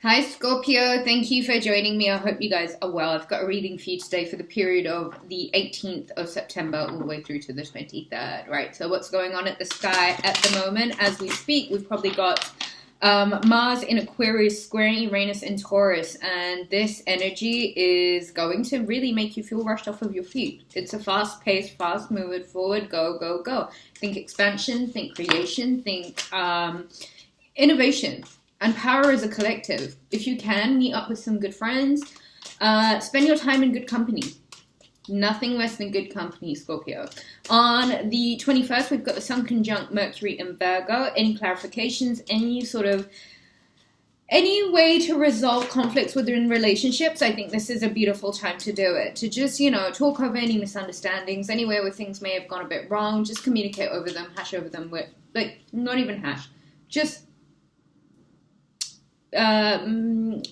Hi Scorpio, thank you for joining me. I hope you guys are well. I've got a reading for you today for the period of the 18th of September all the way through to the 23rd, right? So what's going on at the sky at the moment as we speak? We've probably got Mars in Aquarius squaring Uranus in Taurus, and this energy is going to really make you feel rushed off of your feet. It's a fast-paced, fast-moving forward, go, go, go. Think expansion, think creation, think innovation. And power is a collective. If you can, meet up with some good friends. Spend your time in good company. Nothing less than good company, Scorpio. On the 21st, we've got the Sun conjunct Mercury in Virgo. Any clarifications, any way to resolve conflicts within relationships, I think this is a beautiful time to do it. To just, talk over any misunderstandings, anywhere where things may have gone a bit wrong, just communicate over them, hash over them with, not even hash. Just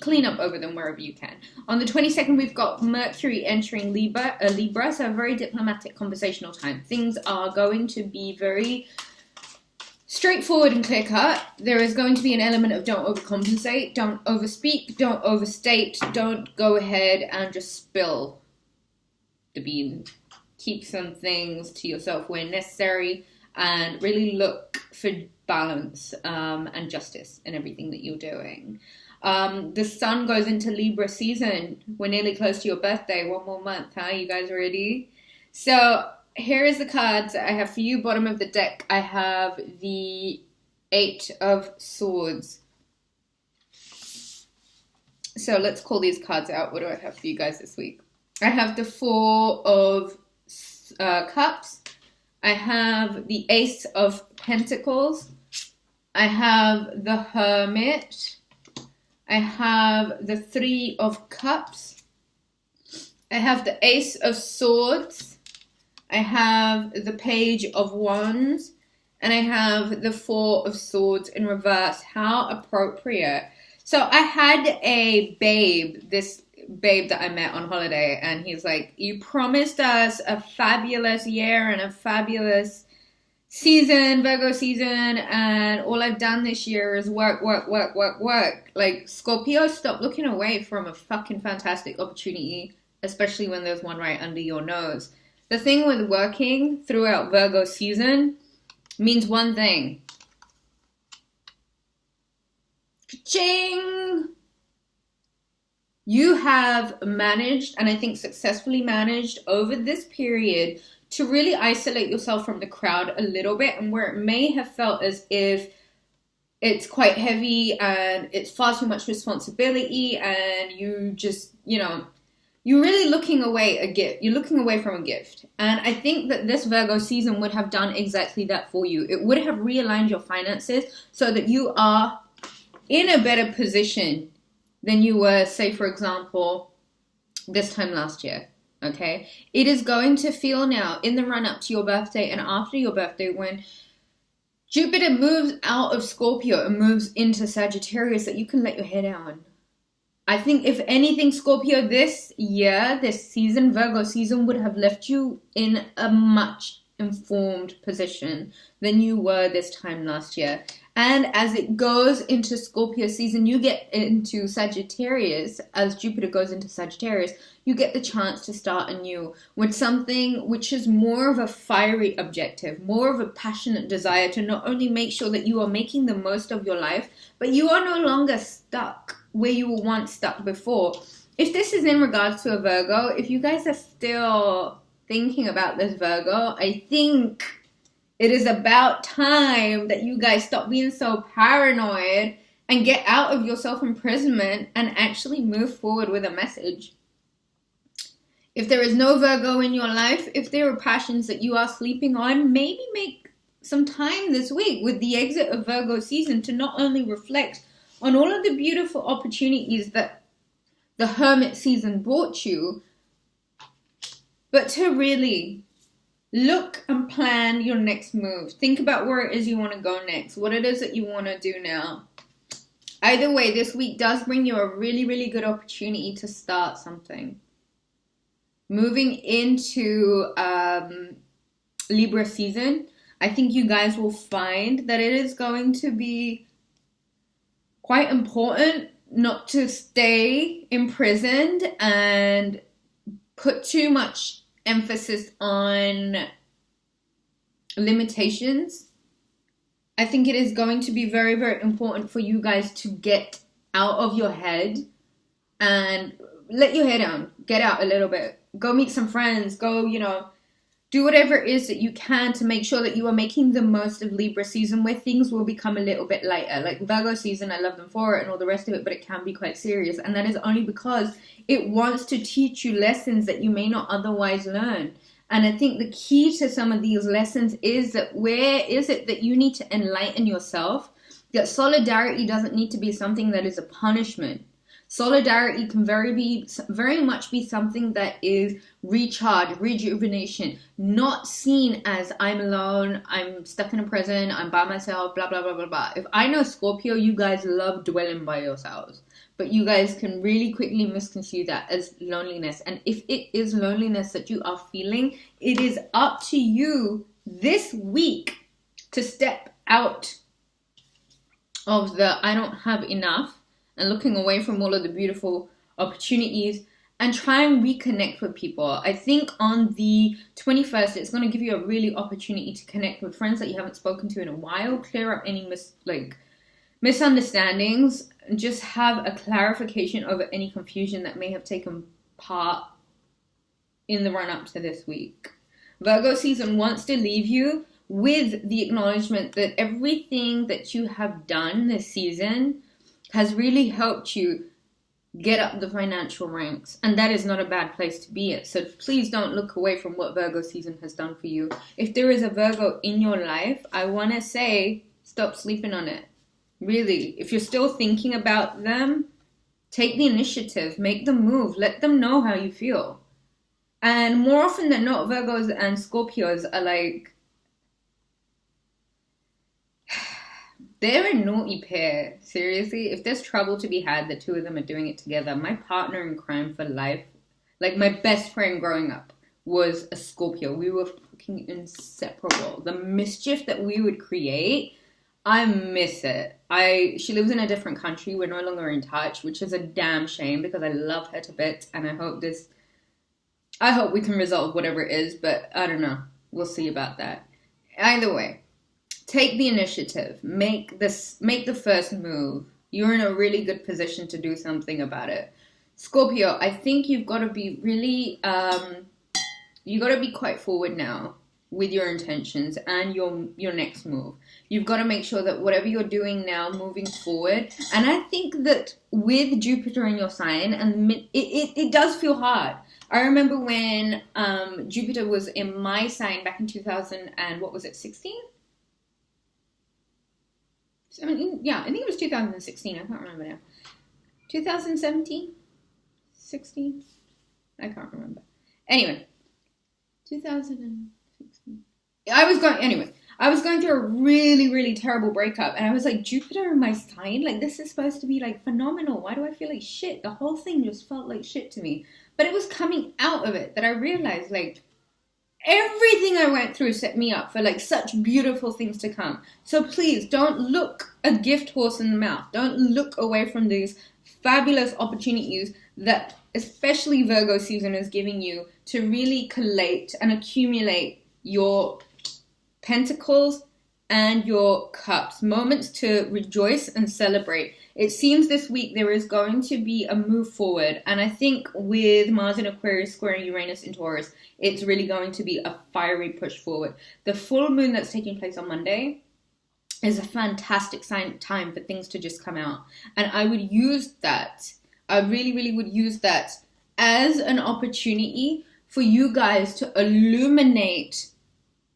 clean up over them wherever you can. On the 22nd, we've got Mercury entering Libra, so a very diplomatic conversational time. Things are going to be very straightforward and clear cut. There is going to be an element of don't overcompensate, don't overspeak, don't overstate, don't go ahead and just spill the beans. Keep some things to yourself where necessary and really look for balance and justice in everything that you're doing. The sun goes into Libra season. We're nearly close to your birthday. One more month, huh? You guys ready? So here is the cards I have for you. Bottom of the deck, I have the 8 of Swords. So let's call these cards out. What do I have for you guys this week? I have the 4 of Cups. I have the Ace of Pentacles. I have the Hermit. I have the 3 of Cups. I have the Ace of Swords. I have the Page of Wands. And I have the 4 of Swords in reverse. How appropriate. So I had a babe, this babe that I met on holiday, and he's like, you promised us a fabulous year and a fabulous season, Virgo season, and all I've done this year is work. Like, Scorpio, stop looking away from a fucking fantastic opportunity, especially when there's one right under your nose. The thing with working throughout Virgo season means one thing. Ka-ching! You have managed, and I think successfully managed over this period, to really isolate yourself from the crowd a little bit, and where it may have felt as if it's quite heavy and it's far too much responsibility, and you just, you're really looking away You're looking away from a gift. And I think that this Virgo season would have done exactly that for you. It would have realigned your finances so that you are in a better position than you were, say, for example, this time last year, okay? It is going to feel now, in the run-up to your birthday and after your birthday, when Jupiter moves out of Scorpio and moves into Sagittarius, that you can let your hair down. I think, if anything, Scorpio, this year, this season, Virgo season, would have left you in a much informed position than you were this time last year. And as it goes into Scorpio season, you get into Sagittarius. As Jupiter goes into Sagittarius, you get the chance to start anew with something which is more of a fiery objective, more of a passionate desire to not only make sure that you are making the most of your life, but you are no longer stuck where you were once stuck before. If this is in regards to a Virgo, if you guys are still thinking about this Virgo, I think it is about time that you guys stop being so paranoid and get out of your self-imprisonment and actually move forward with a message. If there is no Virgo in your life, if there are passions that you are sleeping on, maybe make some time this week with the exit of Virgo season to not only reflect on all of the beautiful opportunities that the Hermit season brought you, but to really look and plan your next move. Think about where it is you want to go next, what it is that you want to do now. Either way, this week does bring you a really, really good opportunity to start something. Moving into Libra season, I think you guys will find that it is going to be quite important not to stay imprisoned and put too much emphasis on limitations. I think it is going to be very, very important for you guys to get out of your head and let your hair down. Get out a little bit. Go meet some friends. Go, do whatever it is that you can to make sure that you are making the most of Libra season, where things will become a little bit lighter. Like Virgo season, I love them for it and all the rest of it, but it can be quite serious. And that is only because it wants to teach you lessons that you may not otherwise learn. And I think the key to some of these lessons is that where is it that you need to enlighten yourself? That solidarity doesn't need to be something that is a punishment. Solidarity can very much be something that is recharge, rejuvenation, not seen as I'm alone, I'm stuck in a prison, I'm by myself, blah, blah, blah, blah, blah. If I know Scorpio, you guys love dwelling by yourselves. But you guys can really quickly misconstrue that as loneliness. And if it is loneliness that you are feeling, it is up to you this week to step out of the I don't have enough and looking away from all of the beautiful opportunities and try and reconnect with people. I think on the 21st, it's going to give you a really opportunity to connect with friends that you haven't spoken to in a while, clear up any misunderstandings, just have a clarification over any confusion that may have taken part in the run-up to this week. Virgo season wants to leave you with the acknowledgement that everything that you have done this season has really helped you get up the financial ranks. And that is not a bad place to be at. So please don't look away from what Virgo season has done for you. If there is a Virgo in your life, I want to say, stop sleeping on it. Really, if you're still thinking about them, take the initiative, make the move, let them know how you feel. And more often than not, Virgos and Scorpios are like, they're a naughty pair. Seriously, if there's trouble to be had, the two of them are doing it together. My partner in crime for life, like my best friend growing up, was a Scorpio. We were fucking inseparable. The mischief that we would create, I miss it. She lives in a different country. We're no longer in touch, which is a damn shame because I love her to bits, and I hope we can resolve whatever it is, but I don't know. We'll see about that. Either way, take the initiative. Make the first move. You're in a really good position to do something about it. Scorpio, I think you've got to be really, you got to be quite forward now with your intentions and your next move. You've got to make sure that whatever you're doing now, moving forward, and I think that with Jupiter in your sign, and it does feel hard. I remember when Jupiter was in my sign back in 2000 and what was it, 16? 17? Yeah, I think it was 2016. I can't remember now. 2017? 16? I can't remember. Anyway, 2016. I was going through a really, really terrible breakup, and I was like, Jupiter in my sign? Like, this is supposed to be, like, phenomenal. Why do I feel like shit? The whole thing just felt like shit to me. But it was coming out of it that I realized, like, everything I went through set me up for, like, such beautiful things to come. So please, don't look a gift horse in the mouth. Don't look away from these fabulous opportunities that especially Virgo season is giving you to really collate and accumulate your pentacles and your cups. Moments to rejoice and celebrate. It seems this week there is going to be a move forward. And I think with Mars in Aquarius squaring Uranus in Taurus, it's really going to be a fiery push forward. The full moon that's taking place on Monday is a fantastic time for things to just come out. And I would use that. I really, really would use that as an opportunity for you guys to illuminate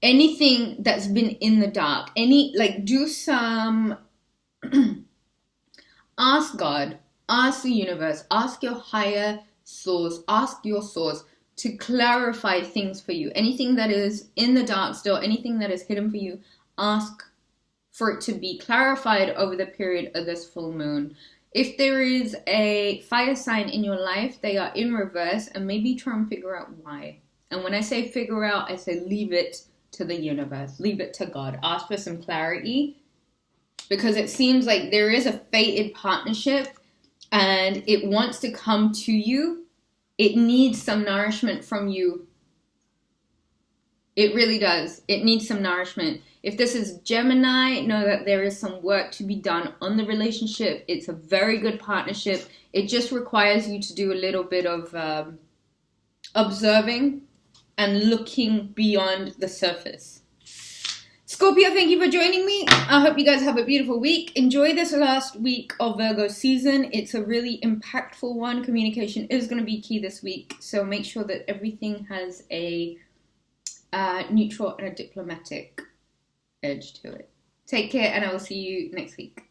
anything that's been in the dark. Do some... Ask God, ask the universe, ask your higher source, ask your source to clarify things for you. Anything that is in the dark still, anything that is hidden for you, ask for it to be clarified over the period of this full moon. If there is a fire sign in your life, they are in reverse, and maybe try and figure out why. And when I say figure out, I say leave it to the universe, leave it to God. Ask for some clarity, because it seems like there is a fated partnership and it wants to come to you, it needs some nourishment from you. It really does. It needs some nourishment. If this is Gemini, know that there is some work to be done on the relationship. It's a very good partnership. It just requires you to do a little bit of observing and looking beyond the surface. Scorpio, thank you for joining me. I hope you guys have a beautiful week. Enjoy this last week of Virgo season. It's a really impactful one. Communication is going to be key this week. So make sure that everything has a neutral and a diplomatic edge to it. Take care, and I will see you next week.